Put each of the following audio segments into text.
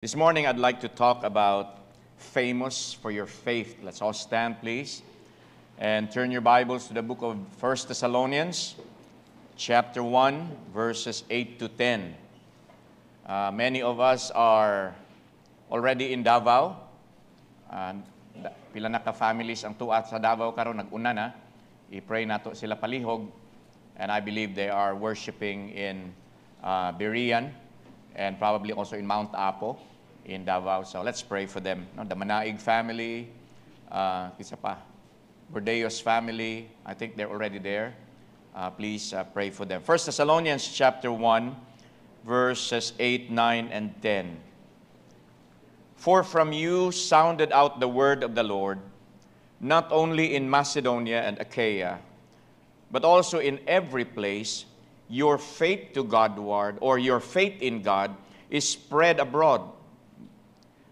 This morning, I'd like to talk about famous for your faith. Let's all stand, please, and turn your Bibles to the book of 1 Thessalonians, chapter 1, verses 8 to 10. Many of us are already in Davao. Pila na ka-families ang tuat sa Davao karon nag-una na. I-pray nato sila palihog. And I believe they are worshiping in Berian and probably also in Mount Apo in Davao. So let's pray for them. No, the Manaig family, isa pa, Bordeos family, I think they're already there. Please pray for them. 1 Thessalonians chapter 1, verses 8, 9, and 10. For from you sounded out the word of the Lord, not only in Macedonia and Achaia, but also in every place, your faith to Godward, or your faith in God, is spread abroad,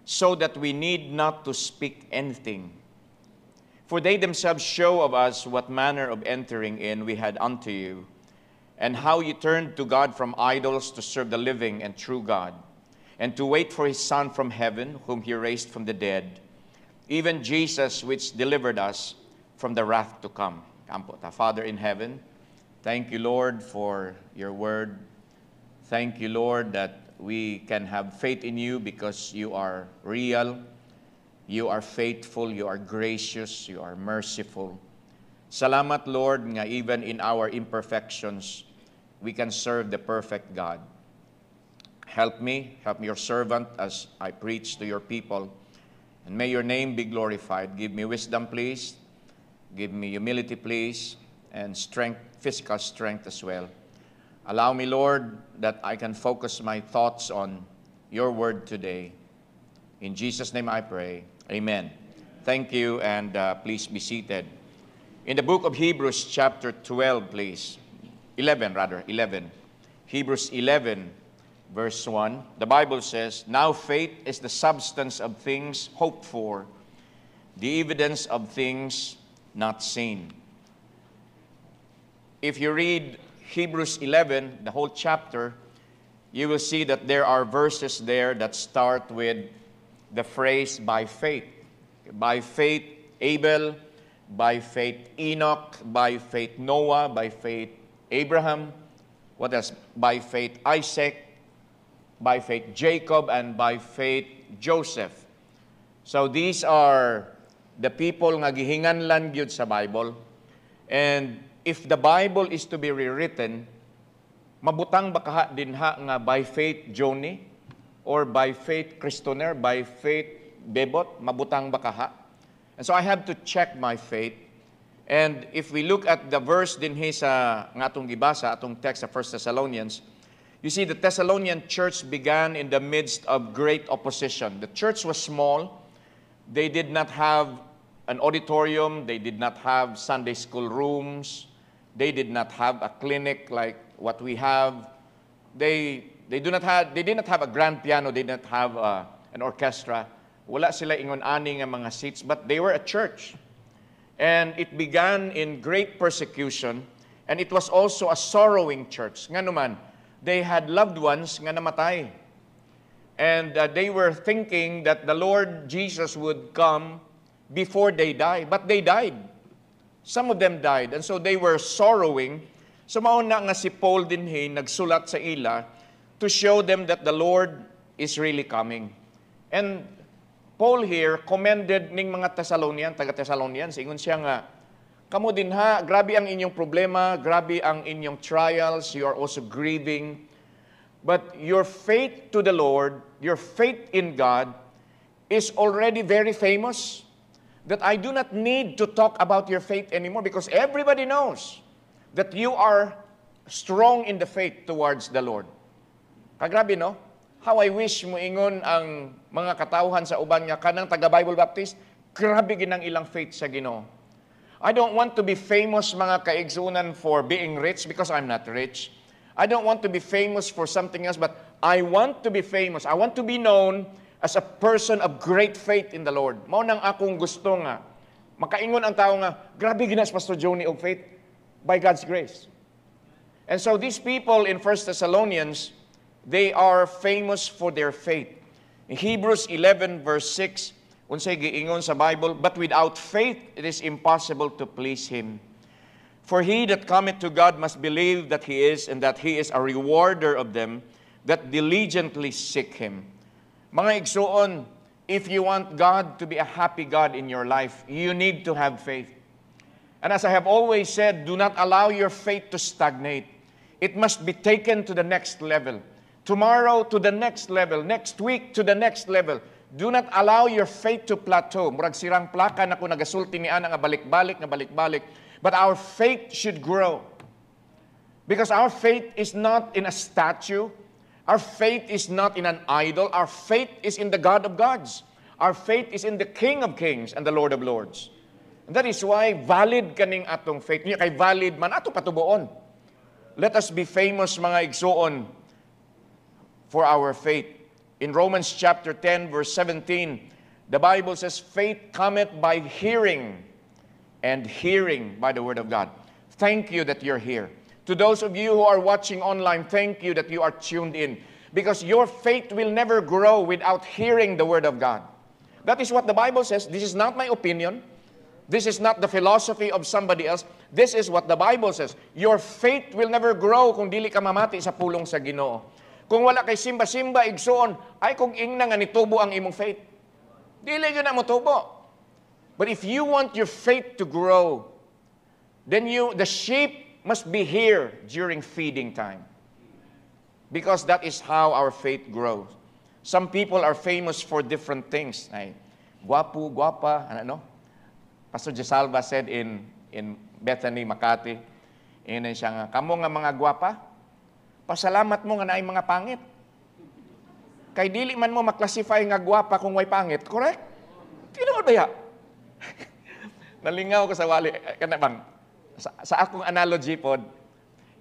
so that we need not to speak anything. For they themselves show of us what manner of entering in we had unto you, and how you turned to God from idols to serve the living and true God, and to wait for his Son from heaven, whom he raised from the dead, even Jesus, which delivered us from the wrath to come. Father in heaven, thank you, Lord, for your word. Thank you, Lord, that we can have faith in you because you are real, you are faithful, you are gracious, you are merciful. Salamat, Lord, nga even in our imperfections, we can serve the perfect God. Help me, help your servant as I preach to your people, and may your name be glorified. Give me wisdom, please. Give me humility, please, and strength, physical strength as well. Allow me, Lord, that I can focus my thoughts on your word today. In Jesus' name I pray. Amen. Thank you, and please be seated. In the book of Hebrews, chapter 12, please. 11. Hebrews 11, verse 1. The Bible says, now faith is the substance of things hoped for, the evidence of things not seen. If you read Hebrews 11, the whole chapter, you will see that there are verses there that start with the phrase by faith. By faith Abel, by faith Enoch, by faith Noah, by faith Abraham, what else? By faith Isaac, by faith Jacob, and by faith Joseph. So these are the people nga gihinganlan gyud sa Bible. And if the Bible is to be rewritten, mabutang bakaha dinha nga by faith Joni, or by faith Christoner, by faith Bebot, mabutang bakaha. And so I have to check my faith. And if we look at the verse dinhi sa nga atong gibasa, atong text sa 1 Thessalonians, you see the Thessalonian church began in the midst of great opposition. The church was small. They did not have an auditorium. They did not have Sunday school rooms. They did not have a clinic like what we have. They did not have a grand piano. They did not have an orchestra. Wala sila ingon ani nga mga seats, but they were a church. And it began in great persecution, and it was also a sorrowing church. Nga naman, they had loved ones nga namatay. And they were thinking that the Lord Jesus would come before they die, but they died. Some of them died, and so they were sorrowing. So mauna nga si Paul dinhi nagsulat sa ila to show them that the Lord is really coming. And Paul here commended ning mga taga-Thessalonians, ingon siya nga, kamo dinha, grabe ang inyong problema, grabe ang inyong trials, you are also grieving. But your faith to the Lord, your faith in God, is already very famous. That I do not need to talk about your faith anymore because everybody knows that you are strong in the faith towards the Lord. Kagrabe, no? How I wish mo ingon ang mga katawhan sa uban nga kanang taga-Bible Baptist, grabe ginang ilang faith sa Ginoo. I don't want to be famous, mga kaigsunan, for being rich because I'm not rich. I don't want to be famous for something else, but I want to be famous. I want to be known as a person of great faith in the Lord. Mao nang akong gusto nga, makaingon ang tao nga, grabe ginas Pastor Joni og faith by God's grace. And so these people in 1 Thessalonians, they are famous for their faith. Hebrews 11 verse 6, unsay giingon sa Bible, but without faith it is impossible to please Him. For he that cometh to God must believe that He is, and that He is a rewarder of them that diligently seek Him. Mga igsoon, if you want God to be a happy God in your life, you need to have faith. And as I have always said, do not allow your faith to stagnate. It must be taken to the next level. Tomorrow to the next level. Next week to the next level. Do not allow your faith to plateau. Murag sirang plaka na kung nagasulti ni ana nga balik-balik. But our faith should grow. Because our faith is not in a statue. Our faith is not in an idol. Our faith is in the God of gods. Our faith is in the King of kings and the Lord of lords. And that is why valid kaning atong faith. Niya kay valid man ato patubuon. Let us be famous, mga igsoon, for our faith. In Romans chapter 10 verse 17, the Bible says, faith cometh by hearing, and hearing by the word of God. Thank you that you're here. To those of you who are watching online, thank you that you are tuned in. Because your faith will never grow without hearing the word of God. That is what the Bible says. This is not my opinion. This is not the philosophy of somebody else. This is what the Bible says. Your faith will never grow kung dili ka mamati sa pulong sa Ginoo. Kung wala kay simba-simba, igsoon, ay kung ingna nga nitubo ang imong faith. Dili yun na mo tubo. But if you want your faith to grow, then the sheep must be here during feeding time. Because that is how our faith grows. Some people are famous for different things. Ay, guwapo, guwapa, ano? Pastor Jesalva said in Bethany, Makati, inan siya nga, kamo nga mga guwapa, pasalamat mo nga naay mga pangit. Kay dili man mo maklasify nga guwapa kung way pangit, correct? Tinuod ba ya? Nalingaw ko sa wali, kana bang, sa akong analogy pod,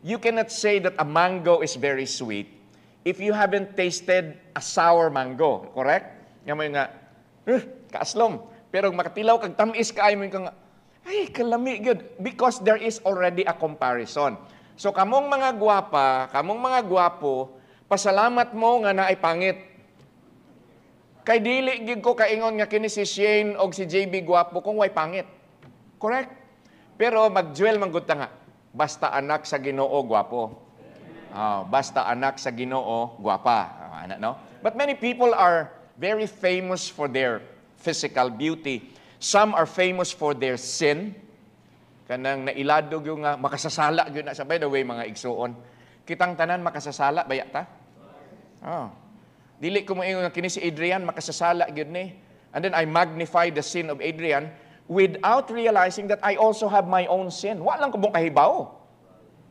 you cannot say that a mango is very sweet if you haven't tasted a sour mango, correct? Nga mo nga, kaaslom. Pero makatilaw kag tamis kaay mo nga, ay kalami gyud, because there is already a comparison. So kamong mga gwapa, kamong mga gwapo, pasalamat mo nga naay pangit. Kay dili gyud ko kaingon nga kini si Shane og si JB gwapo kung way pangit. Correct? Pero magjuel man gud ta nga, basta anak sa Ginoo gwapo. Basta anak sa Ginoo gwapa. Ana no? But many people are very famous for their physical beauty. Some are famous for their sin. Kanang nailadog yung makasasala yun na sa, by the way, mga igsuon. Kitang tanan makasasala, baya ta? Dili ko mo yung kini si Adrian, makasasala yun ni. And then I magnify the sin of Adrian without realizing that I also have my own sin. Walang ko mong kahibaw.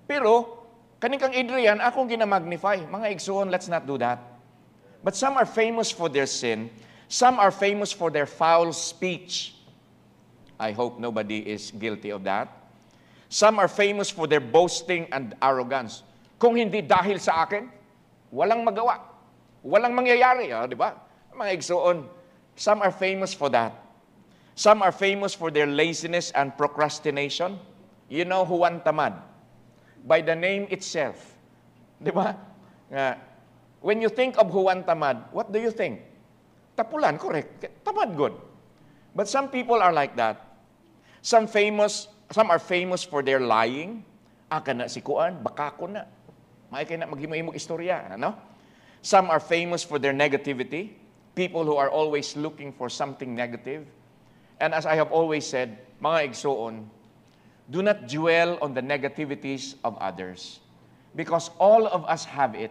Pero, kaning kang Adrian, akong ginamagnify. Mga igsuon, let's not do that. But some are famous for their sin. Some are famous for their foul speech. I hope nobody is guilty of that. Some are famous for their boasting and arrogance. Kung hindi dahil sa akin, walang magawa. Walang mangyayari, di ba? Mga igsoon, some are famous for that. Some are famous for their laziness and procrastination. You know Juan Tamad? By the name itself. Di ba? When you think of Juan Tamad, what do you think? Tapulan, correct. Tamad, good. But some people are like that. Some are famous for their lying. Aka na si Kuan, baka ko na. May kaya na maghimo-himog istorya. Ano? Some are famous for their negativity. People who are always looking for something negative. And as I have always said, mga igsoon, do not dwell on the negativities of others. Because all of us have it.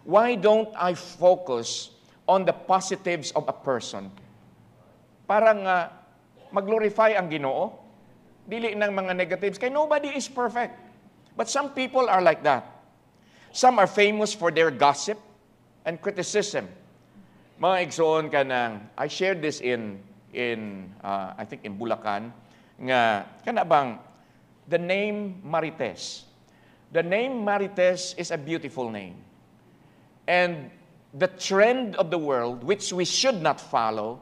Why don't I focus on the positives of a person? Parang mag-glorify ang Ginoo. Dili ng mga negatives. Kaya nobody is perfect. But some people are like that. Some are famous for their gossip and criticism. Mga igsoon ka nang, I shared this in I think in Bulacan, nga, kana bang, the name Marites. The name Marites is a beautiful name. And the trend of the world, which we should not follow,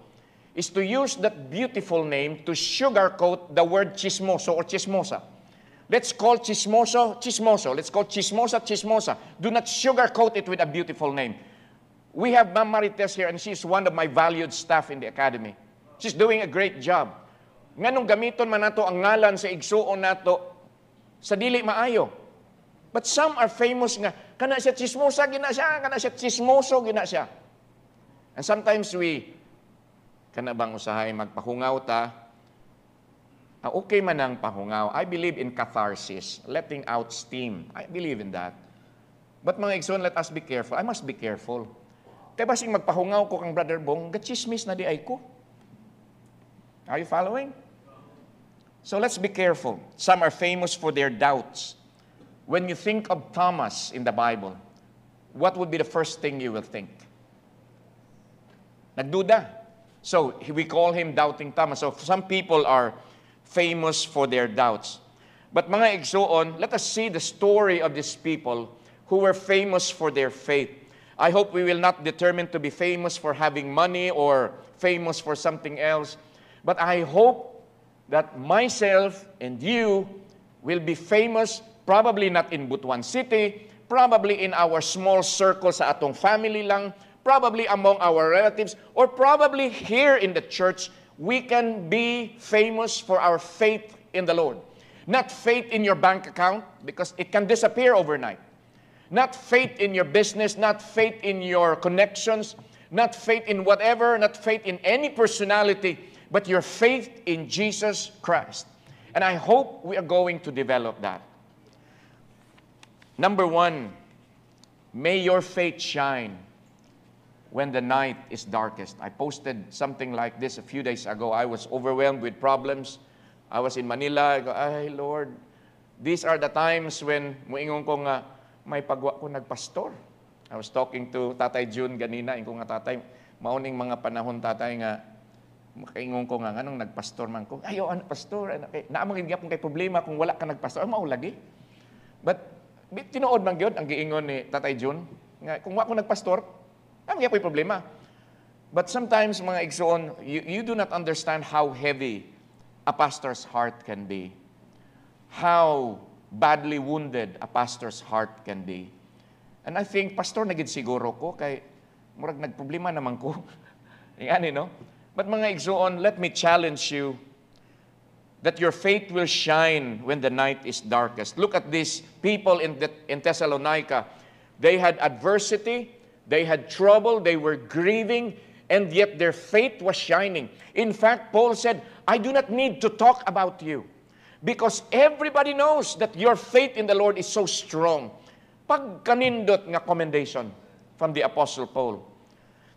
is to use that beautiful name to sugarcoat the word chismoso or chismosa. Let's call chismoso, chismoso. Let's call chismosa, chismosa. Do not sugarcoat it with a beautiful name. We have Ma'am Marites here, and she's one of my valued staff in the academy. She's doing a great job. Nganong gamiton man nato ang ngalan sa igsuon nato sa dili maayo. But some are famous nga, kana siya chismosa gina siya, kana siya chismoso gina siya. And sometimes kana bang usahay magpahungaw ta, okay man ang pahungaw. I believe in catharsis, letting out steam. I believe in that. But mga igsoon, let us be careful. I must be careful. Kaya basing magpahungaw ko kang Brother Bong, gachismis na di ay ko. Are you following? So let's be careful. Some are famous for their doubts. When you think of Thomas in the Bible, what would be the first thing you will think? Nagduda. So we call him Doubting Thomas. So some people are famous for their doubts. But mga igsoon, let us see the story of these people who were famous for their faith. I hope we will not determine to be famous for having money or famous for something else. But I hope that myself and you will be famous, probably not in Butuan City, probably in our small circle sa atong family lang, probably among our relatives, or probably here in the church, we can be famous for our faith in the Lord. Not faith in your bank account, because it can disappear overnight. Not faith in your business, not faith in your connections, not faith in whatever, not faith in any personality, but your faith in Jesus Christ. And I hope we are going to develop that. Number one, may your faith shine when the night is darkest. I posted something like this a few days ago. I was overwhelmed with problems. I was in Manila. I go, ay Lord, these are the times when muingon ko nga, may pagwa ko nagpastor. I was talking to Tatay June ganina, ingon nga tatay, mauning mga panahon tatay nga, makaingon ko nga, anong nagpastor man ko? Ayo, ano pastor? Naamang kay problema kung wala ka nagpastor. Maulagi. But, tinuod man yun, ang giingon ni Tatay June, nga, kung wala ko nagpastor, naamang yapoy problema. But sometimes, mga igsoon, you do not understand how heavy a pastor's heart can be. How badly wounded a pastor's heart can be. And I think, pastor, nagid siguro ko, kay murag nagproblema naman ko. Yan, no? But mga igsoon, let me challenge you that your faith will shine when the night is darkest. Look at these people in Thessalonica. They had adversity, they had trouble, they were grieving, and yet their faith was shining. In fact, Paul said, I do not need to talk about you because everybody knows that your faith in the Lord is so strong. Pagkanindot nga commendation from the Apostle Paul.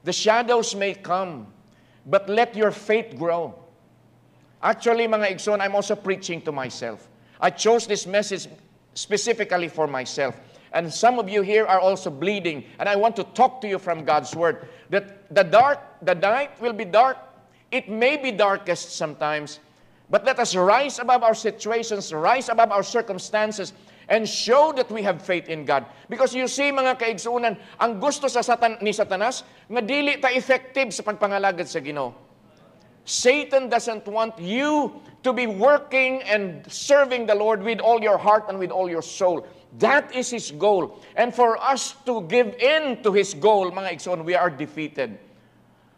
The shadows may come, but let your faith grow. Actually, mga igsoon, I'm also preaching to myself. I chose this message specifically for myself. And some of you here are also bleeding. And I want to talk to you from God's Word. That the night will be dark. It may be darkest sometimes. But let us rise above our situations, rise above our circumstances, and show that we have faith in God. Because you see, mga kaigsuunan, ang gusto ni Satanas, nga dili ta effective sa pagpangalagad sa Ginoo. Satan doesn't want you to be working and serving the Lord with all your heart and with all your soul. That is his goal. And for us to give in to his goal, mga igsoon, we are defeated.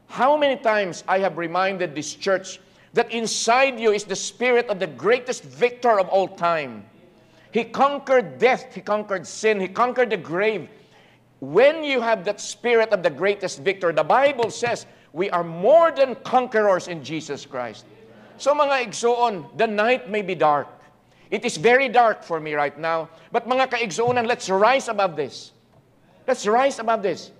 How many times I have reminded this church that inside you is the spirit of the greatest victor of all time. He conquered death, he conquered sin, he conquered the grave. When you have that spirit of the greatest victor, the Bible says, we are more than conquerors in Jesus Christ. So mga igsoon, the night may be dark. It is very dark for me right now. But mga kaigsuunan, let's rise above this. Let's rise above this.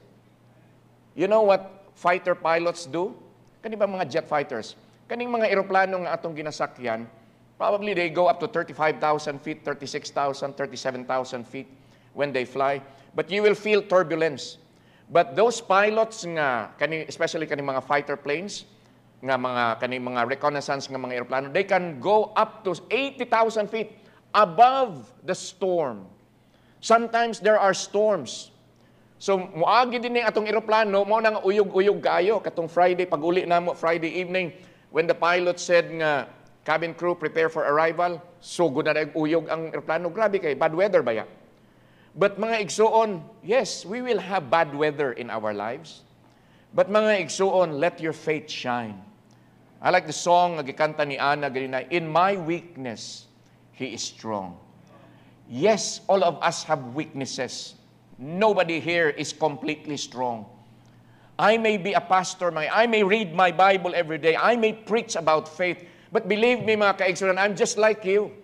You know what fighter pilots do? Kani ba mga jet fighters? Kaning mga eroplano nga atong ginasakyan, probably they go up to 35,000 feet, 36,000, 37,000 feet when they fly. But you will feel turbulence. But those pilots nga, especially kaning mga fighter planes, nga kaning mga reconnaissance nga mga eroplano, they can go up to 80,000 feet above the storm. Sometimes there are storms. So, muagi din atong eroplano, mo nang uyog-uyog kayo. Katong Friday, pag-uli na mo, Friday evening, when the pilot said nga, cabin crew, prepare for arrival, so good na uyog ang eroplano. Grabe kay, bad weather ba yan? But mga igsoon, yes, we will have bad weather in our lives. But mga igsoon, let your faith shine. I like the song nagikanta ni Ana ganina, in my weakness, He is strong. Yes, all of us have weaknesses. Nobody here is completely strong. I may be a pastor, I may read my Bible every day, I may preach about faith, but believe me mga kaigsunan, I'm just like you.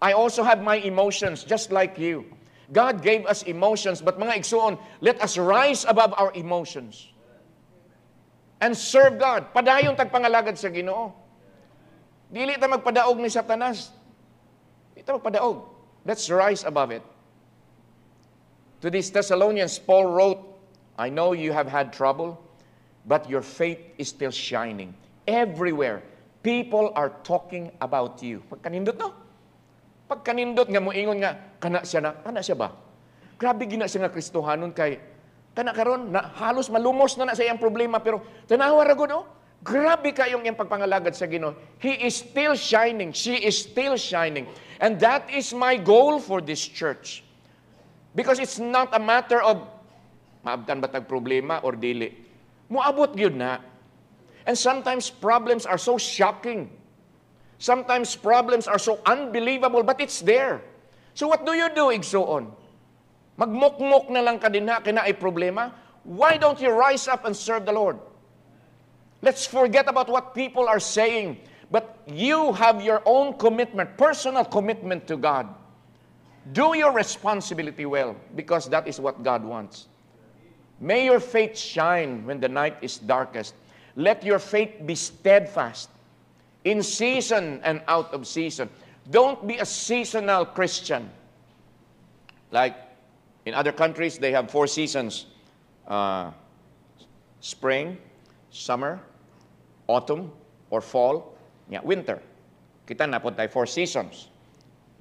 I also have my emotions, just like you. God gave us emotions, but mga igsoon, let us rise above our emotions and serve God. Padayon tagpangalagad sa Ginoo. Dili ta magpadaog ni Satanas. Dili ta magpadaog. Let's rise above it. To these Thessalonians, Paul wrote, I know you have had trouble, but your faith is still shining. Everywhere, people are talking about you. Pagkanindot, no? Pagkanindot nga moingon nga, kana siya ba? Grabe gina siya nga Kristohanon kay, kana karon na halos malumos na sa iyang problema, pero tanawa ra gud, no? Grabe kayong iyang pagpangalagad sa Ginoo. He is still shining. She is still shining. And that is my goal for this church. Because it's not a matter of maabtan ba tag problema or dili. Muabot gyud na. And sometimes problems are so shocking. Sometimes problems are so unbelievable, but it's there. So what do you do, igsoon? Magmukmok na lang ka din na kina ay problema? Why don't you rise up and serve the Lord? Let's forget about what people are saying. But you have your own commitment, personal commitment to God. Do your responsibility well, because that is what God wants. May your faith shine when the night is darkest. Let your faith be steadfast, in season and out of season. Don't be a seasonal Christian. Like in other countries, they have 4 seasons. Spring, summer, autumn, or fall, winter. Kita na po tayo 4 seasons.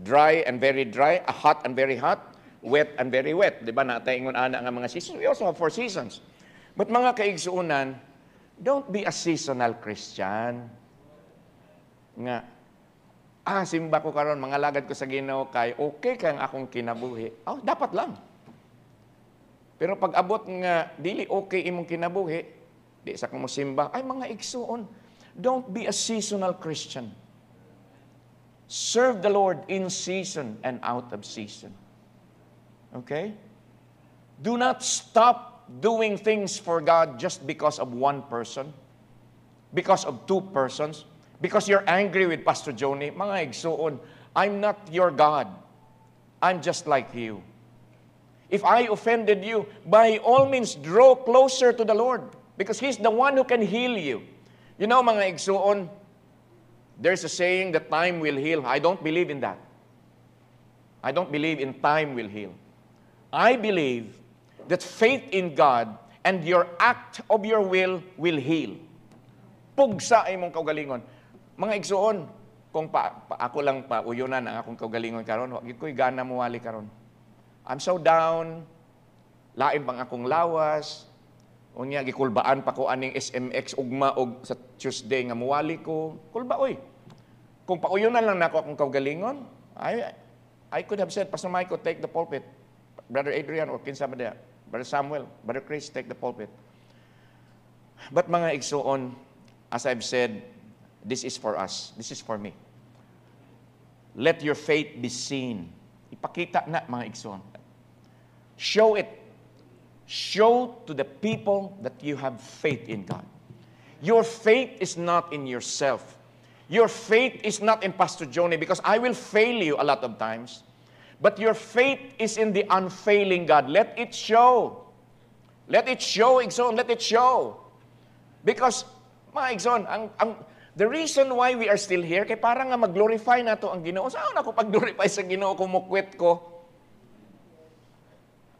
Dry and very dry, hot and very hot, wet and very wet. Di ba natay ingon ana nga mga seasons? We also have 4 seasons. But mga kaigsuunan, don't be a seasonal Christian. Nga, simba ko karon, mga lagad ko sa Ginoo kay okay kay ang akong kinabuhi. Oh, dapat lang. Pero pag abot nga dili okay imong kinabuhi, di sa kamo simba, ay mga igsuon, don't be a seasonal Christian. Serve the Lord in season and out of season. Okay? Do not stop doing things for God just because of one person, because of 2 persons, because you're angry with Pastor Joni. Mga igsuon, I'm not your God. I'm just like you. If I offended you, by all means, draw closer to the Lord, because He's the one who can heal you. You know, mga igsuon, there's a saying that time will heal. I don't believe in that. I don't believe in time will heal. I believe that faith in God and your act of your will heal. Pugsa ay mong kaugalingon. Mga igsuon, kung ako lang uyunan ang akong kaugalingon karon, wag ko'y gana muwali karon. I'm so down, lain pang akong lawas, unya gikulbaan pa ko aning SMX ugma og sa Tuesday nga muwali ko. Kulba oy. Kung pauyunan lang nako akong kaugalingon, I could have said, Pastor Michael, take the pulpit. Brother Adrian or kinsa ba dia? Brother Samuel, Brother Chris, take the pulpit. But mga igsuon, as I've said, this is for us. This is for me. Let your faith be seen. Ipakita na mga igsuon. Show it. Show to the people that you have faith in God. Your faith is not in yourself. Your faith is not in Pastor Joni, because I will fail you a lot of times. But your faith is in the unfailing God. Let it show. Let it show, igsoon. Let it show. Because, mga igsoon, the reason why we are still here, kay parang nga mag-glorify na to ang Ginoo. Saan ako pag-glorify sa Ginoo kung mukwet ko?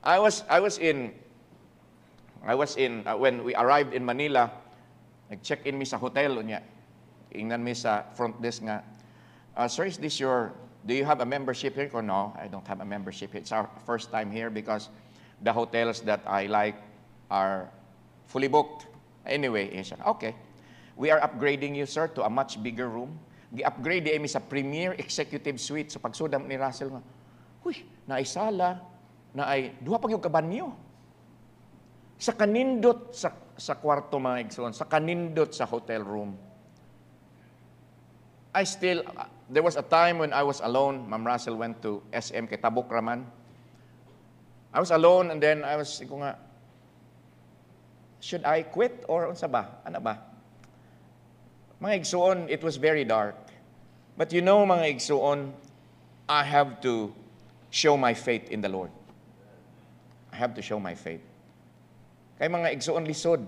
I was in when we arrived in Manila, nag-check-in mi sa hotel unya. Ingnan mi sa front desk nga, sir, is this do you have a membership here? Or no, I don't have a membership here. It's our first time here because the hotels that I like are fully booked. Anyway, okay. We are upgrading you, sir, to a much bigger room. Gi-upgrade mi sa Premier Executive Suite. So pagsudam ni Russell nga, huy, naisala, na ay duha pa gyud ka banyo. Sa kanindot sa kwarto mga igsoon, sa kanindot sa hotel room. There was a time when I was alone. Ma'am Russell went to SM kay Tabuk Raman. I was alone and then I was, ko nga, should I quit or unsa ba? Ano ba? Mga igsoon, it was very dark. But you know, mga igsoon, I have to show my faith in the Lord. I have to show my faith. Kay mga igsoon lisod,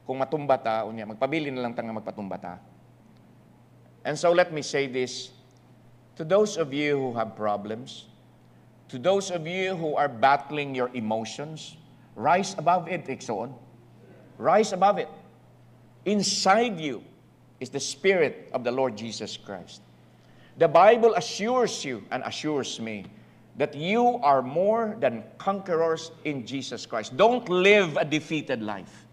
kung matumba ta, unya, magpabili na lang ta nga magpatumba ta. And so let me say this, to those of you who have problems, to those of you who are battling your emotions, rise above it, igsoon. Rise above it. Inside you is the Spirit of the Lord Jesus Christ. The Bible assures you and assures me that you are more than conquerors in Jesus Christ. Don't live a defeated life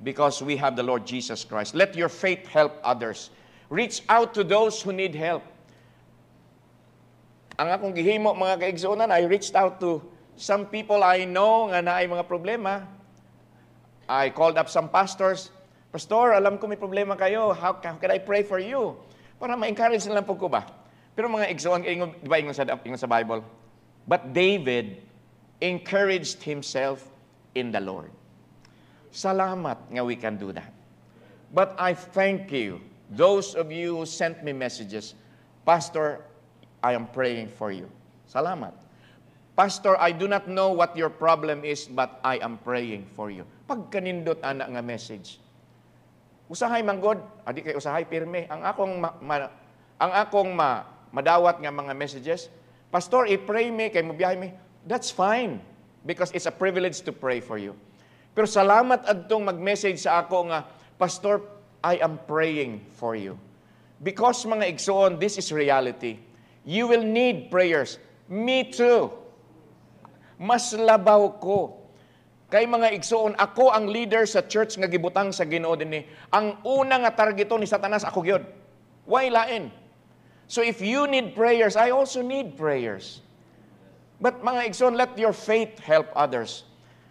because we have the Lord Jesus Christ. Let your faith help others. Reach out to those who need help. Ang akong gihimo mga kaigsuonan, I reached out to some people I know nga naay mga problema. I called up some pastors. Pastor, alam ko may problema kayo. How can I pray for you? Para ma-encourage na lang po ko ba? Pero mga igsuon, di ba ingon sa Bible? But David encouraged himself in the Lord. Salamat nga we can do that. But I thank you, those of you who sent me messages, Pastor, I am praying for you. Salamat. Pastor, I do not know what your problem is, but I am praying for you. Pagkanindot ana nga message. Usahay manggod, adi kay usahay pirme. Ang akong madawat nga mga messages, Pastor, i-pray me kay mobiyahe me. That's fine because it's a privilege to pray for you. Pero salamat adtong mag-message sa ako nga, Pastor, I am praying for you. Because mga igsoon, this is reality. You will need prayers. Me too. Mas labaw ko. Kay mga igsoon, ako ang leader sa church nga gibutang sa Ginoo dinhi. Ang una nga targeto ni Satanas ako gyud. Why lain? So if you need prayers, I also need prayers. But mga igsoon, let your faith help others.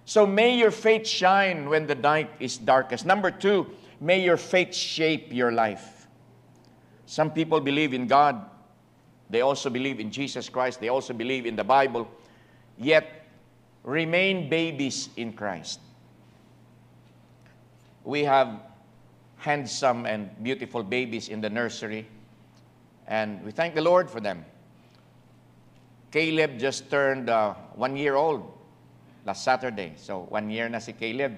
So may your faith shine when the night is darkest. Number 2, may your faith shape your life. Some people believe in God. They also believe in Jesus Christ. They also believe in the Bible. Yet, remain babies in Christ. We have handsome and beautiful babies in the nursery. And we thank the Lord for them. Caleb just turned 1 year old last Saturday. So, 1 year na si Caleb.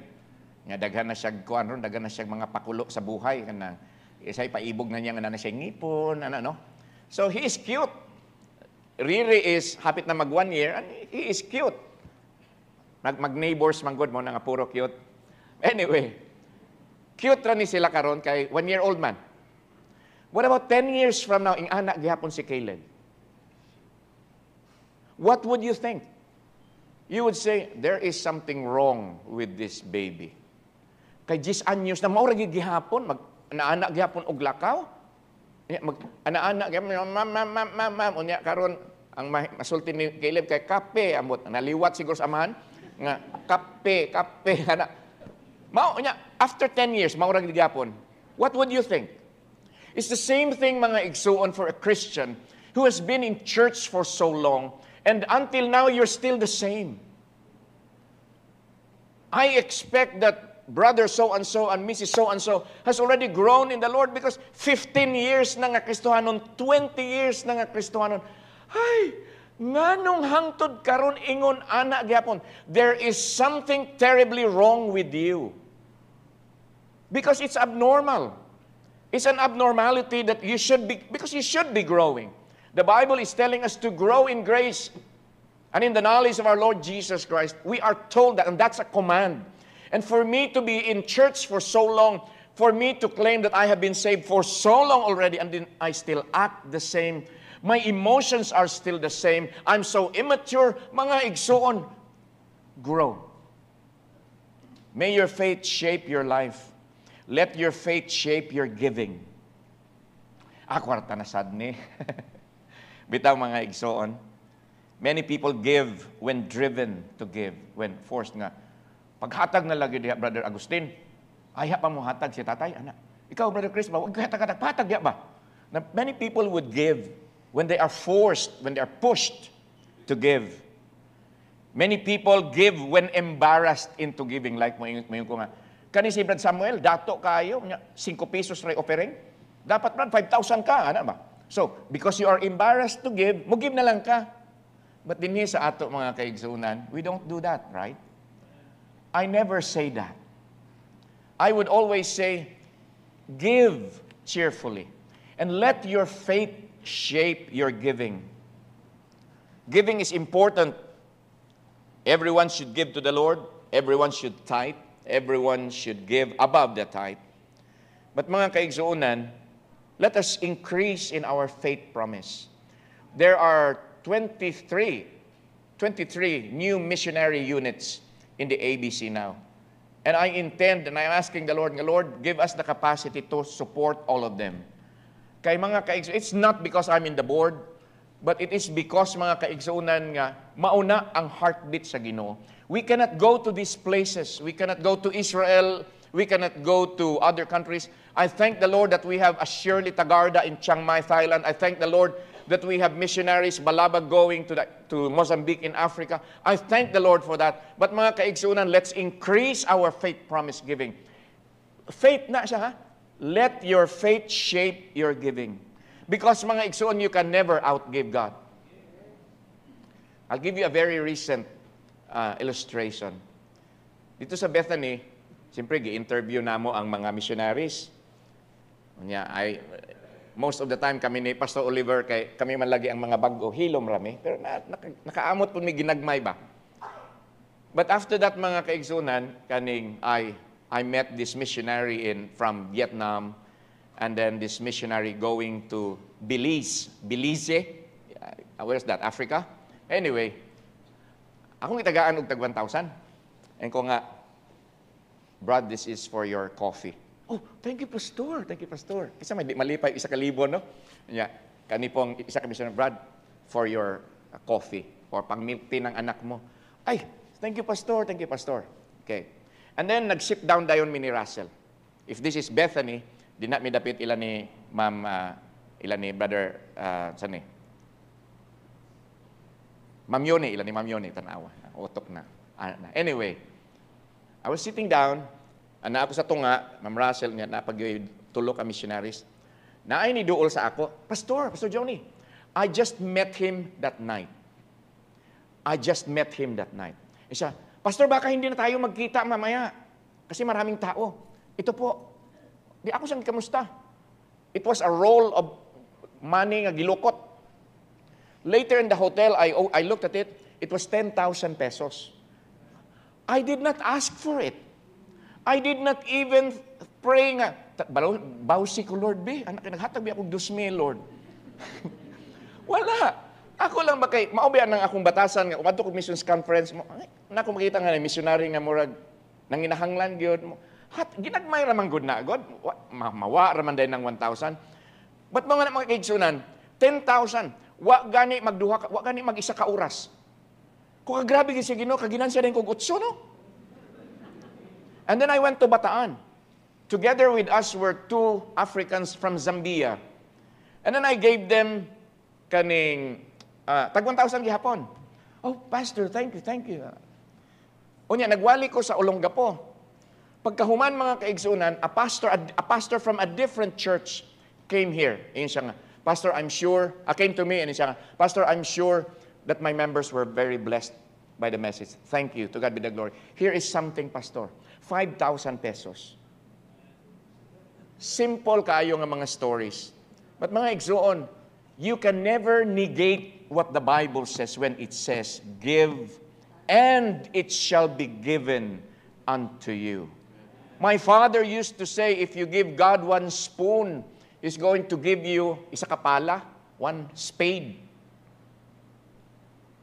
Nga daghan na siya daghan na siya mga pakulo sa buhay kanang isay paibog na niya nga na siya ngipon no. So he is cute. Riri is hapit na mag 1 year and he is cute. Mag neighbors manggod mo na nga puro cute. Anyway, cute ra ni sila karon kay 1 year old man. What about 10 years from now ing anak gihapon si Caleb? What would you think? You would say there is something wrong with this baby. Kay 10 anyos na maura gihapon ana-ana gihapon og lakaw. Ana-ana ma'am unya karon ang masulti ni Caleb kay kape amot naliwat siguro sa amahan nga kape ana. Mao unya after 10 years maura gihapon. What would you think? It's the same thing mga igsuon for a Christian who has been in church for so long and until now you're still the same. I expect that brother so-and-so and Mrs. so-and-so has already grown in the Lord because 15 years na nga Kristohanon, 20 years na nga Kristohanon. Ay, nganong hangtod karon ingon ana gyapon. There is something terribly wrong with you. Because it's abnormal. It's an abnormality that you should be, because you should be growing. The Bible is telling us to grow in grace and in the knowledge of our Lord Jesus Christ. We are told that, and that's a command. And for me to be in church for so long, for me to claim that I have been saved for so long already, and then I still act the same, my emotions are still the same, I'm so immature, mga igsuon, grow. May your faith shape your life. Let your faith shape your giving. Kwarta na sad ni. Bitaw mga igsuon. Many people give when driven to give, when forced nga. Paghatag na lagi diha, Brother Agustin, ay pa mo hatag si tatay, anak. Ikaw, Brother Chris, wag ka hatag-hatag, patag diha ba? Now, many people would give when they are forced, when they are pushed to give. Many people give when embarrassed into giving. Like mayon ko nga, kani si Brad Samuel, dato kayo, 5 pesos ray offering. Dapat Brad, 5,000 ka, ano ba? So, because you are embarrassed to give, mo give na lang ka. But din sa ato mga kaigsunan, we don't do that, right? I never say that. I would always say, give cheerfully. And let your faith shape your giving. Giving is important. Everyone should give to the Lord. Everyone should tithe. Everyone should give above the tithe. But mga kaigsuunan, let us increase in our faith promise. There are 23 new missionary units in the ABC now. And I intend, and I'm asking the Lord, give us the capacity to support all of them. Kay mga kaigsuunan, it's not because I'm in the board, but it is because mga kaigsuunan nga, mauna ang heartbeat sa Ginoo. We cannot go to these places. We cannot go to Israel. We cannot go to other countries. I thank the Lord that we have a Shirley Tagarda in Chiang Mai, Thailand. I thank the Lord that we have missionaries, Balaba, going to Mozambique in Africa. I thank the Lord for that. But mga kaigsuunan, let's increase our faith promise giving. Faith na siya, ha? Let your faith shape your giving. Because mga igsuon, you can never outgive God. I'll give you a very recent illustration. Dito sa Bethany, siyempre, gi-interview namo ang mga missionaries. Most of the time kami ni Pastor Oliver, kami man lagi ang mga bago, hilom rami, pero nakaamot po may ginagmay ba. But after that mga kaigsunan, I met this missionary from Vietnam, and then this missionary going to Belize. Where's that? Africa? Anyway, akong itagaan og tag 1,000. And ko nga, Brad, this is for your coffee. Oh, thank you, Pastor. Thank you, Pastor. Isa may malipay, 1,000, no? Yeah. Kani pong isa kami sa Brad, for your coffee, or pang-milk tea ng anak mo. Ay, thank you, Pastor. Thank you, Pastor. Okay. And then, nag-sit down dayon mi ni Russell. If this is Bethany, di na mi dapit ilan ni Ma'am, ilan ni Brother, saan ni? Ma'am Yoni, ilan ni Ma'am Yoni, tanawa. Utok na. Anyway, I was sitting down, ana ako sa tunga, Ma'am Russell, napag-tulo ka missionaries. Naay ni duol sa ako, Pastor Johnny, I just met him that night. Isa, Pastor, baka hindi na tayo magkita mamaya. Kasi maraming tao. Ito po, di ako siyang kamusta. It was a roll of money nga gilukot. Later in the hotel, I looked at it. It was 10,000 pesos. I did not ask for it. I did not even pray nga, bawsi ko, Lord, be. Anak, naghatag akong 2,000, Lord. Wala. Ako lang ba kay, maubiyan ng akong batasan nga, umadto ko missions conference mo, na ako makita nga, missionary nga murag, nanginahanglan, gyud mo. Ginagmay raman good na, God. Mawa raman din ng 1,000. But mga kaigsunan, 10,000. Wa gani mag-isa ka oras. Kung kagrabe kasi Ginoo, kaginansya din kong 8, no? And then I went to Bataan. Together with us were 2 Africans from Zambia. And then I gave them kaning tag 1,000 gihapon. Oh, Pastor, thank you. Unya, nagwali ko sa Olongapo. Pagkahuman mga kaigsunan, a pastor from a different church came here. Iyon siya nga, Pastor, I'm sure, came to me and siya nga, Pastor, I'm sure that my members were very blessed by the message. Thank you. To God be the glory. Here is something, Pastor. 5,000 pesos. Simple kaayo nga mga stories. But mga igsuon, you can never negate what the Bible says when it says, give, and it shall be given unto you. My father used to say, if you give God 1 spoon, He's going to give you isa ka pala, 1 spade.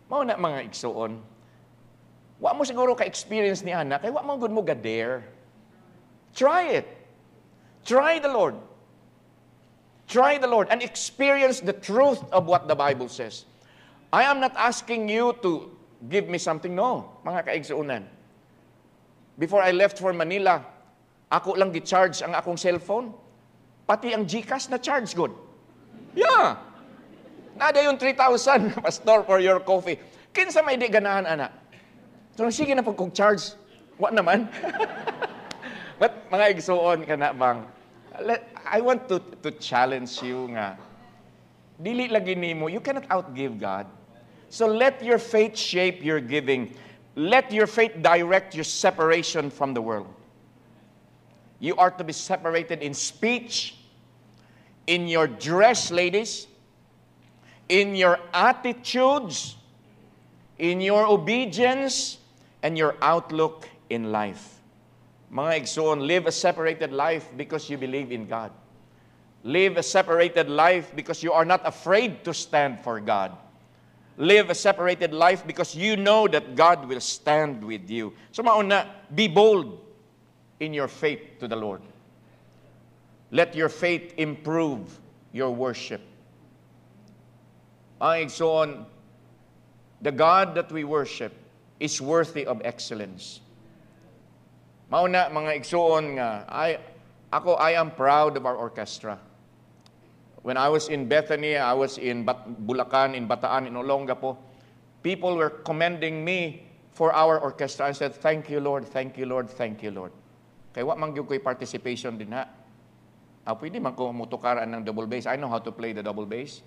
Mao na mga igsuon. Wa mo siguro ka-experience ni Ana, kaya wa mo good mo ga-dare. Try it. Try the Lord. Try the Lord and experience the truth of what the Bible says. I am not asking you to give me something. No, mga kaigsuunan. Before I left for Manila, ako lang gi-charge ang akong cellphone. Pati ang GCash na charge good. Yeah. Nada yung 3,000, Pastor, for your coffee. Kinsa may di ganahan, anak. So, sige na pag-charge. Wa naman. But, mga igsuon ka na bang, I want to challenge you nga, dili lagi nimo, you cannot outgive God. So, let your faith shape your giving. Let your faith direct your separation from the world. You are to be separated in speech, in your dress, ladies, in your attitudes, in your obedience, and your outlook in life. Mga igsoon, live a separated life because you believe in God. Live a separated life because you are not afraid to stand for God. Live a separated life because you know that God will stand with you. So mauna, be bold in your faith to the Lord. Let your faith improve your worship. Mga igsoon, the God that we worship is worthy of excellence. Mauna, mga igsoon nga, I am proud of our orchestra. When I was in Bethany, I was in Bulacan, in Bataan, in Olongapo, people were commending me for our orchestra. I said, thank you, Lord, thank you, Lord, thank you, Lord. Kaya wa man gyud ko'y participation din ha. Pwede man ko mutukaran ng double bass. I know how to play the double bass.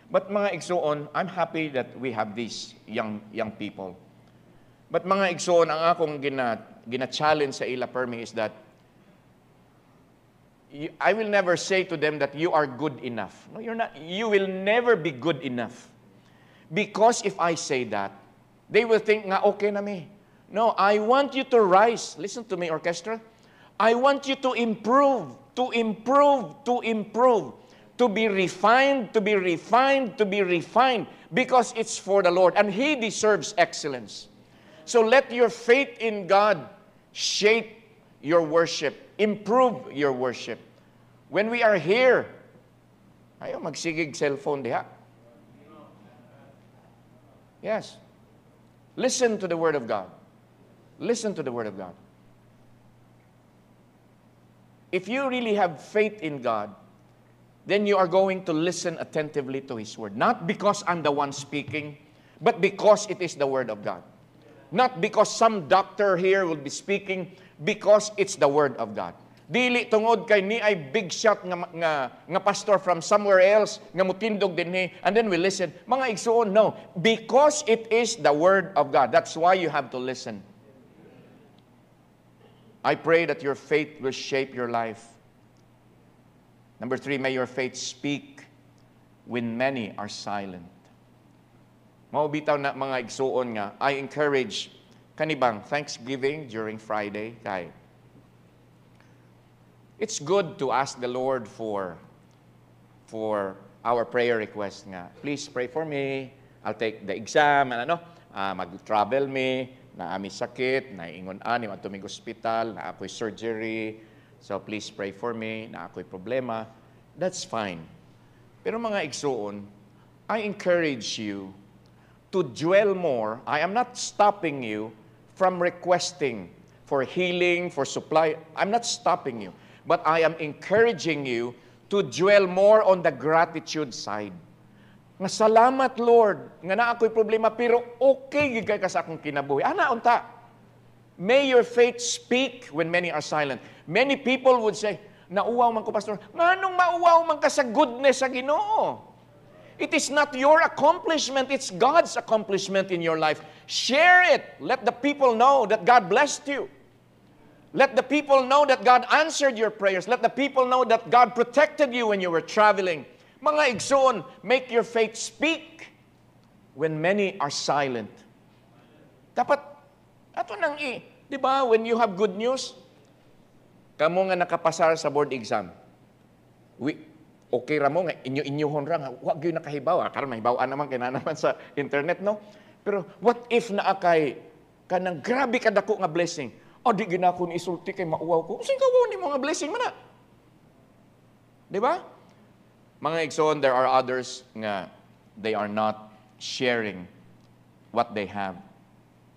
But mga igsoon, I'm happy that we have these young people. But mga igsoon, ang akong gina-challenge sa ila permi is that I will never say to them that you are good enough. No, you're not. You will never be good enough. Because if I say that, they will think nga okay na me. No, I want you to rise. Listen to me, orchestra. I want you to improve, to improve, to improve. To be refined, to be refined, to be refined, because it's for the Lord, and He deserves excellence. So let your faith in God shape your worship, improve your worship. When we are here, ayaw magsigig cellphone diha. Yes. Listen to the Word of God. Listen to the Word of God. If you really have faith in God, then you are going to listen attentively to His Word. Not because I'm the one speaking, but because it is the Word of God. Not because some doctor here will be speaking, because it's the Word of God. Dili tungod kay ni ay big shot nga pastor from somewhere else, nga mutindog dinhi, and then we listen. Mga igsuon, no. Because it is the Word of God. That's why you have to listen. I pray that your faith will shape your life. Number 3, may your faith speak when many are silent. Maubitaw na mga igsuon nga, I encourage kanibang Thanksgiving during Friday. Kay it's good to ask the Lord for our prayer request nga. Please pray for me. I'll take the exam. Mag-travel me. Na ami sakit. Na ingon ani. Matumig hospital. Na ako'y surgery. So please pray for me, na ako'y problema. That's fine. Pero mga igsuon, I encourage you to dwell more. I am not stopping you from requesting for healing, for supply. I'm not stopping you. But I am encouraging you to dwell more on the gratitude side. Nga salamat, Lord, nga na ako'y problema, pero okay gigay ka sa akong kinabuhi. Ana, unta. May your faith speak when many are silent. Many people would say, nauwaw man ko, Pastor. Nganong mauwaw man ka sa goodness sa Ginoo? It is not your accomplishment, it's God's accomplishment in your life. Share it. Let the people know that God blessed you. Let the people know that God answered your prayers. Let the people know that God protected you when you were traveling. Mga igsoon, make your faith speak when many are silent. Dapat ato nang di ba, when you have good news, kamo nga nakapasar sa board exam. Okay ra mo nga inyo-inyohon ra nga wa gyud nakahibaw, karon mahibaw-an naman kay naman sa internet, no? Pero what if naa kay kanang grabe kadako nga blessing? O di gyud ako ni isulti kay mauwaw ko. Unsay kawaw ni mga blessing man na? Di ba? Mga igsoon, there are others nga they are not sharing what they have.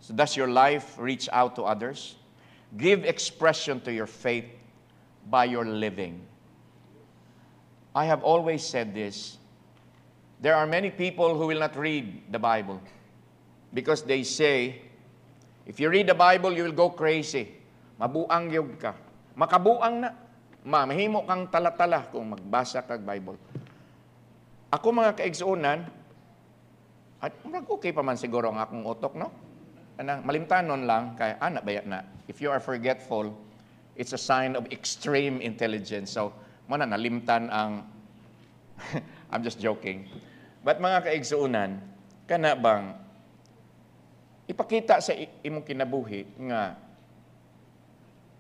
So does your life reach out to others? Give expression to your faith by your living. I have always said this. There are many people who will not read the Bible because they say, if you read the Bible, you will go crazy. Mabuang yog ka. Makabuang na. Mahimo kang talatala kung magbasa kag Bible. Ako mga kaigsuunan, at okay pa man siguro ang akong utok, no? Malimtanon lang, kaya anak bayat na. If you are forgetful, it's a sign of extreme intelligence. So, nalimtan ang, I'm just joking. But mga kaigsuunan, kana bang, ipakita sa imong kinabuhi nga,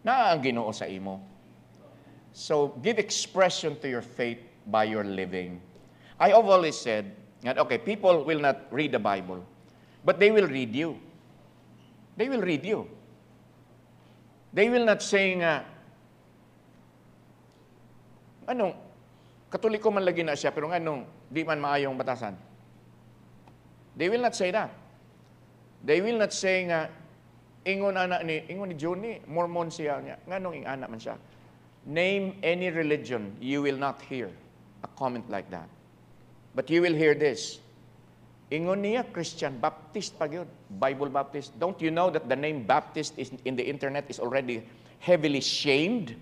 naa ang Ginoo sa imo. So, give expression to your faith by your living. I have always said, okay, people will not read the Bible, but they will read you. They will read you. They will not say nga, Katoliko man lagi na siya, pero di man maayong batasan. They will not say that. They will not say nga, ingon ni Johnny, Mormon siya niya. Ing anak man siya. Name any religion, you will not hear a comment like that. But you will hear this. Ingon niya, Christian, Baptist pa yun. Bible Baptist. Don't you know that the name Baptist is in the internet is already heavily shamed?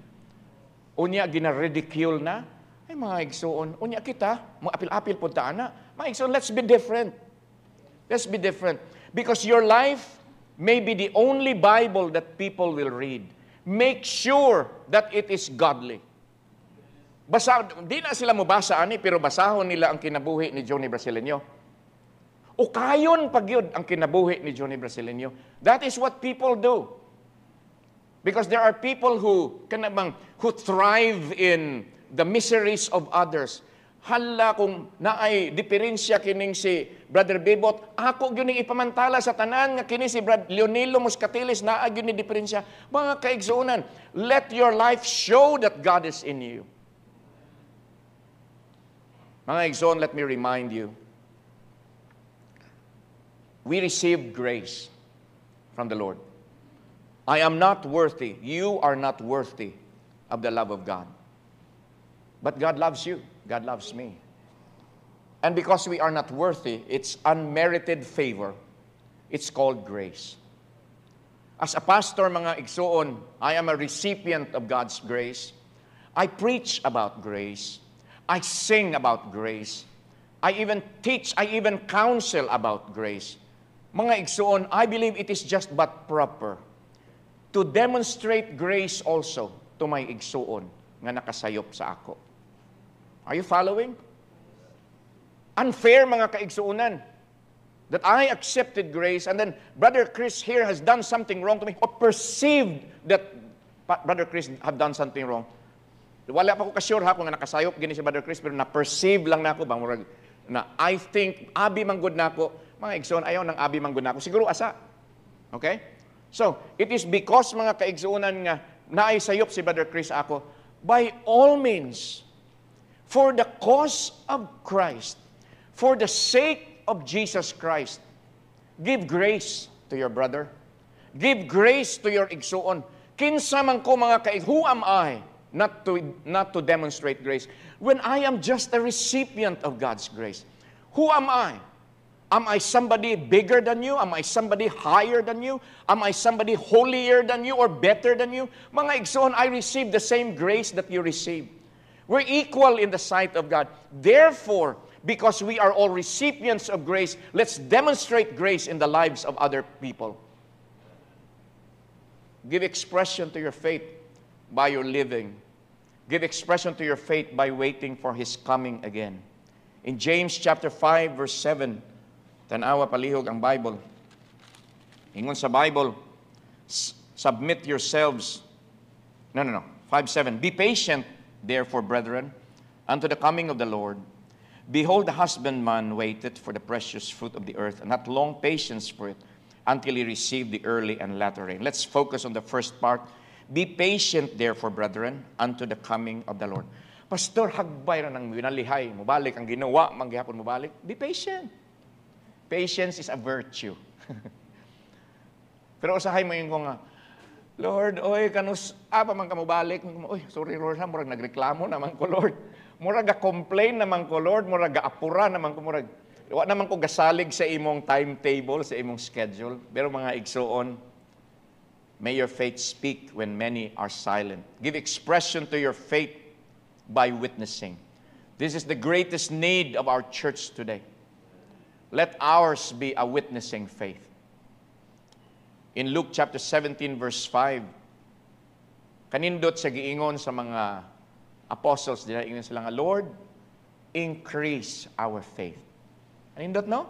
Unya, gina-ridicule na. Ay, mga igsoon. Unya kita, mga apil-apil po taana. Mga igsoon, let's be different. Let's be different. Because your life may be the only Bible that people will read. Make sure that it is godly. Di na sila mabasa pero basahon nila ang kinabuhi ni Johnny Brasileño. O kayon pagyud ang kinabuhi ni Johnny Brasileño. That is what people do. Because there are people who thrive in the miseries of others. Hala kung naay diferensya kining si Brother Bebot, ako gyud ning ipamantala sa tanan nga kini si Brother Leonilo Moscatiles naa gyud ni diferensya. Mga kaigsuonan, let your life show that God is in you. Mga igsoon, let me remind you, we received grace from the Lord. I am not worthy. You are not worthy of the love of God. But God loves you. God loves me. And because we are not worthy, it's unmerited favor. It's called grace. As a pastor, mga igsoon, I am a recipient of God's grace. I preach about grace. I sing about grace. I even teach, I even counsel about grace. Mga igsoon, I believe it is just but proper to demonstrate grace also to my igsoon nga nakasayop sa ako. Are you following? Unfair, mga kaigsuunan, that I accepted grace and then Brother Chris here has done something wrong to me or perceived that Brother Chris have done something wrong. Wala pa ko ka-sure ha kung nakasayop gini si Brother Chris, pero na-perceive lang na ako na I think abi manggod na ako. Mga igsoon, ayaw ng abi manggod na ako. Siguro asa. Okay? So, it is because mga kaigsuunan nga naisayop si Brother Chris ako, by all means, for the cause of Christ, for the sake of Jesus Christ, give grace to your brother. Give grace to your igsoon. Kinsa man ko mga who am I not to demonstrate grace when I am just a recipient of God's grace? Who am I? Am I somebody bigger than you? Am I somebody higher than you? Am I somebody holier than you or better than you? Mga igsoon, I receive the same grace that you receive. We're equal in the sight of God. Therefore, because we are all recipients of grace, let's demonstrate grace in the lives of other people. Give expression to your faith by your living. Give expression to your faith by waiting for His coming again. In James chapter 5, verse 7, tanawa palihog ang Bible. Ingon sa Bible, submit yourselves. No. 5:7. Be patient, therefore, brethren, unto the coming of the Lord. Behold, the husbandman waiteth for the precious fruit of the earth, and hath long patience for it, until he receive the early and latter rain. Let's focus on the first part. Be patient, therefore, brethren, unto the coming of the Lord. Pastor, hagbay ra nang winalihay, mubalik ang ginawa, manggihapon mubalik. Be patient. Patience is a virtue. Pero usahay mo yung nga, Lord, oy, kanus, pa man ka mo balik. Oy, sorry, Lord, murag nagreklamo naman ko, Lord. Murag ga-complain naman ko, Lord. Murag ga-apura naman ko, murag. Wa naman ko gasalig sa imong timetable, sa imong schedule. Pero mga igsoon, may your faith speak when many are silent. Give expression to your faith by witnessing. This is the greatest need of our church today. Let ours be a witnessing faith. In Luke chapter 17 verse 5, kanindot sa giingon sa mga apostles, ingon sila nga, Lord, increase our faith. Kanindot, no?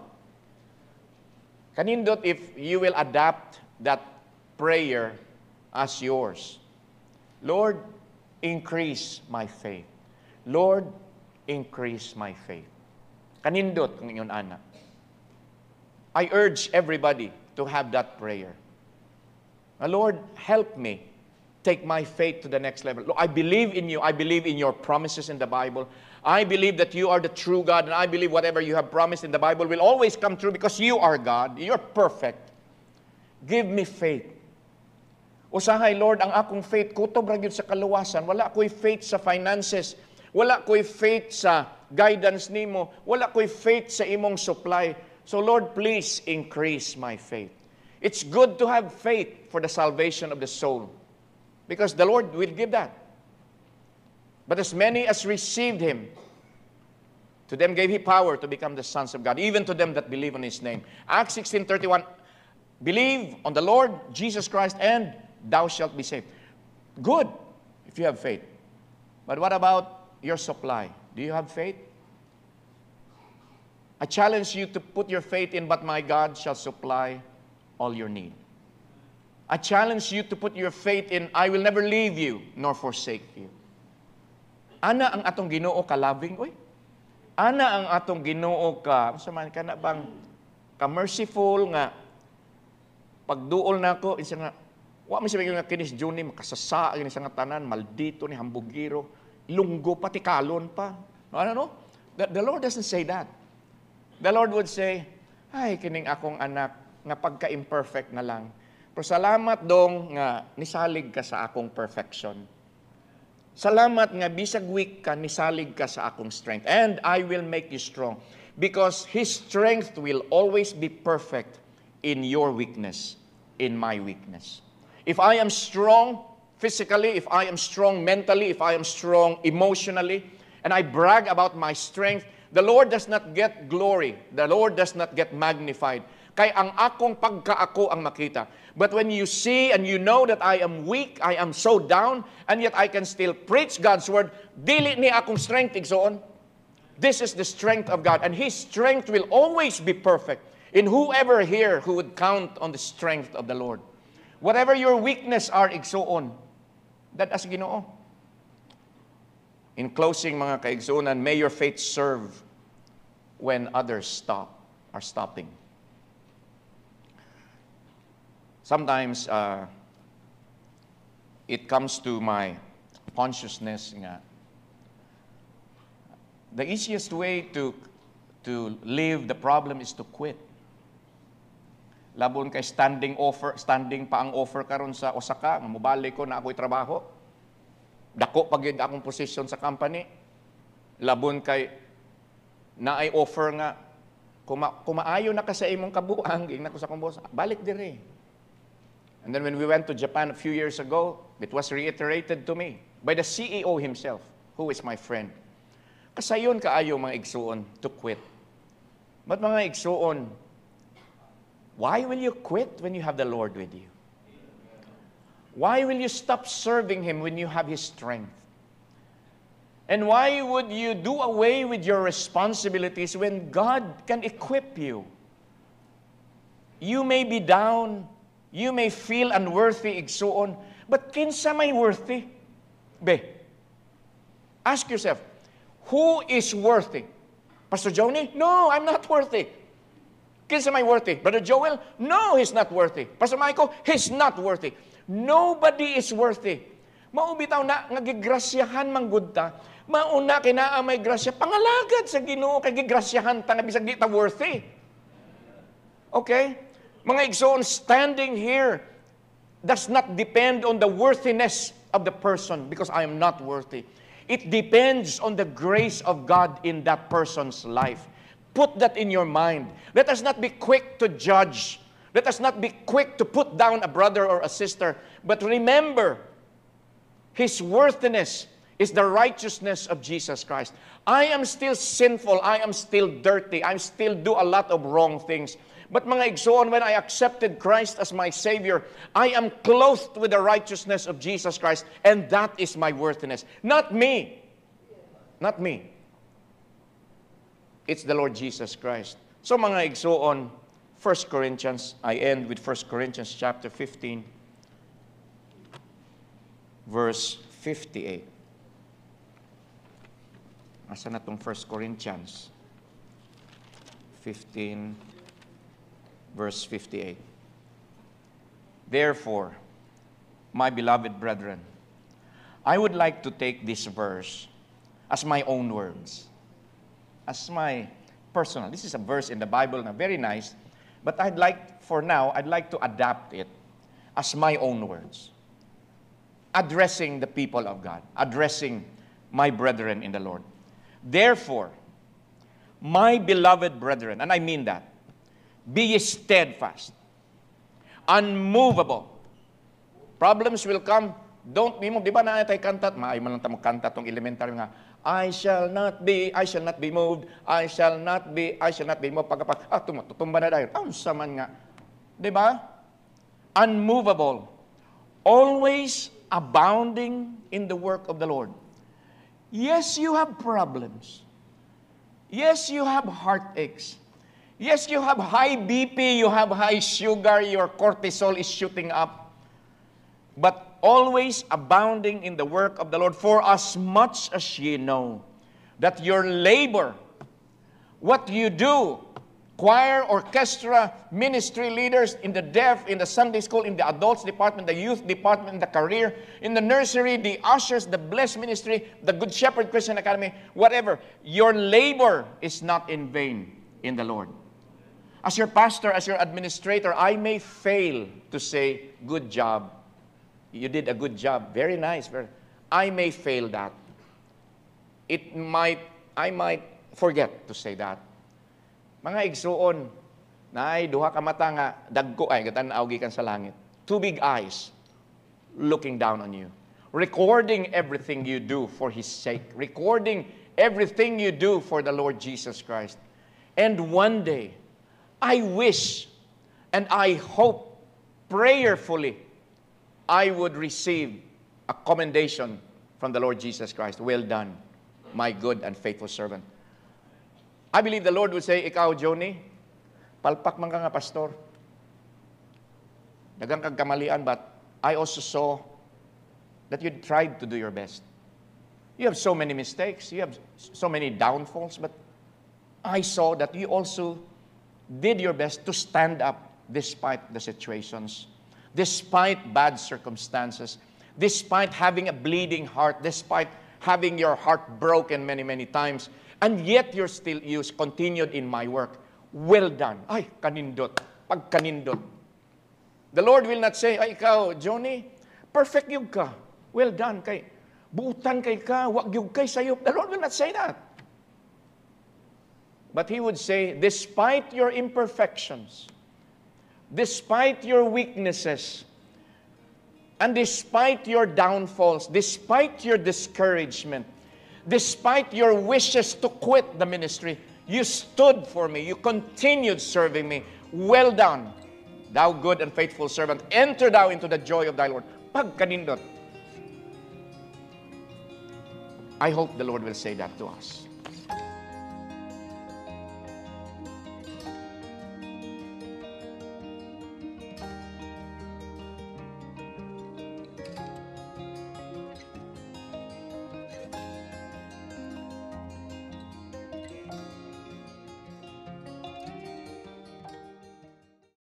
Kanindot if you will adapt that prayer as yours. Lord, increase my faith. Lord, increase my faith. Kanindot kung ingon ana. I urge everybody to have that prayer. Lord, help me take my faith to the next level. Lord, I believe in you. I believe in your promises in the Bible. I believe that you are the true God, and I believe whatever you have promised in the Bible will always come true because you are God. You're perfect. Give me faith. Usahay, Lord, ang akong faith, kutob ra gyud sa kaluwasan. Wala ko'y faith sa finances. Wala ko'y faith sa guidance nimo. Wala ko'y faith sa imong supply. So, Lord, please increase my faith. It's good to have faith for the salvation of the soul because the Lord will give that. But as many as received Him, to them gave He power to become the sons of God, even to them that believe on His name. Acts 16:31, believe on the Lord Jesus Christ and thou shalt be saved. Good, if you have faith. But what about your supply? Do you have faith? I challenge you to put your faith in, but my God shall supply all your need. I challenge you to put your faith in, I will never leave you nor forsake you. Ana ang atong Ginoo ka loving, oy. Ana ang atong Ginoo ka, saman ka na bang ka merciful nga pagduol nako isa nga wa man siya nga kinis Juni makasasa ini sa nga tanan, maldito ni hambugiro, lunggo pati kalon pa. Ano no? The Lord doesn't say that. The Lord would say, ay, kining akong anak, nga pagka-imperfect na lang. Pero salamat dong nga nisalig ka sa akong perfection. Salamat nga bisag weak ka, nisalig ka sa akong strength. And I will make you strong. Because His strength will always be perfect in your weakness, in my weakness. If I am strong physically, if I am strong mentally, if I am strong emotionally, and I brag about my strength, the Lord does not get glory. The Lord does not get magnified. Kay ang akong pagkaako ang makita. But when you see and you know that I am weak, I am so down, and yet I can still preach God's word, dili ni akong strength, igsoon. This is the strength of God. And His strength will always be perfect in whoever here who would count on the strength of the Lord. Whatever your weakness are, igsoon. That as Ginoo. In closing, mga kaigsunan, may your faith serve when others are stopping. Sometimes, it comes to my consciousness nga, the easiest way to leave the problem is to quit. Labon kay standing pa ang offer karon sa Osaka, nga mobalik ko na ako'y trabaho. Dako pag yun akong position sa company. Labon kay naay offer nga, kumaayo na ka sa imong kabuang, ging na ko sa kong boss, balik dire. And then when we went to Japan a few years ago, it was reiterated to me by the CEO himself, who is my friend. Kasayon kaayo mga igsuon to quit. But mga igsuon, why will you quit when you have the Lord with you? Why will you stop serving Him when you have His strength? And why would you do away with your responsibilities when God can equip you? You may be down, you may feel unworthy, igsuon, but kinsa may worthy? Be, ask yourself, who is worthy? Pastor Johnny? No, I'm not worthy. Kinsa may worthy? Brother Joel? No, he's not worthy. Pastor Michael? He's not worthy. Nobody is worthy. Maubitaw na nga gigrasyahan manggudta. Mauna kinaa may grasya. Pangalagad sa Ginoo kay gigrasyahan ta nga bisag di ta worthy. Okay? Mga igsoon, standing here does not depend on the worthiness of the person because I am not worthy. It depends on the grace of God in that person's life. Put that in your mind. Let us not be quick to judge. Let us not be quick to put down a brother or a sister. But remember, his worthiness is the righteousness of Jesus Christ. I am still sinful. I am still dirty. I still do a lot of wrong things. But mga igsoon, when I accepted Christ as my Savior, I am clothed with the righteousness of Jesus Christ, and that is my worthiness. Not me. Not me. It's the Lord Jesus Christ. So mga igsoon, 1 Corinthians, I end with 1 Corinthians chapter 15, verse 58. Asa na itong 1 Corinthians 15, verse 58. Therefore, my beloved brethren, I would like to take this verse as my own words, as my personal. This is a verse in the Bible na very nice, but I'd like to adapt it as my own words, addressing the people of God, addressing my brethren in the Lord. Therefore, my beloved brethren, and I mean that, be ye steadfast, unmovable. Problems will come. Don't be moved. Di ba na tayo kantat? Maay man lang tayo magkanta itong elementary nga. I shall not be moved. I shall not be moved. Pagkapat, tutumba na dahil. Saman nga. Di ba? Unmovable. Always abounding in the work of the Lord. Yes, you have problems. Yes, you have heartaches. Yes, you have high BP, you have high sugar, your cortisol is shooting up. But always abounding in the work of the Lord, for as much as ye know that your labor, what you do, choir, orchestra, ministry leaders, in the deaf, in the Sunday school, in the adults department, the youth department, in the career, in the nursery, the ushers, the blessed ministry, the Good Shepherd Christian Academy, whatever, your labor is not in vain in the Lord. As your pastor, as your administrator, I may fail to say, good job. You did a good job. Very nice. I may fail that. I might forget to say that. Mga igsuon, naay duha ka mata nga dagko ay katanaw gikan sa langit. Two big eyes looking down on you. Recording everything you do for His sake. Recording everything you do for the Lord Jesus Christ. And one day, I wish and I hope prayerfully I would receive a commendation from the Lord Jesus Christ. Well done, my good and faithful servant. I believe the Lord would say, ikaw, Johnny, palpak man ka nga, pastor. Dagang kag kamalian, but I also saw that you tried to do your best. You have so many mistakes. You have so many downfalls, but I saw that you also did your best to stand up despite the situations, despite bad circumstances, despite having a bleeding heart, despite having your heart broken many, many times, and yet you continued in my work. Well done. Ay, kanindot. Pagkanindot. The Lord will not say, ay, ikaw, Johnny, perfect yug ka. Well done kay. Buutan kay ka, wag yug kay sayo. The Lord will not say that. But He would say, despite your imperfections, despite your weaknesses, and despite your downfalls, despite your discouragement, despite your wishes to quit the ministry, you stood for me. You continued serving me. Well done, thou good and faithful servant. Enter thou into the joy of thy Lord. Pagkanindot. I hope the Lord will say that to us.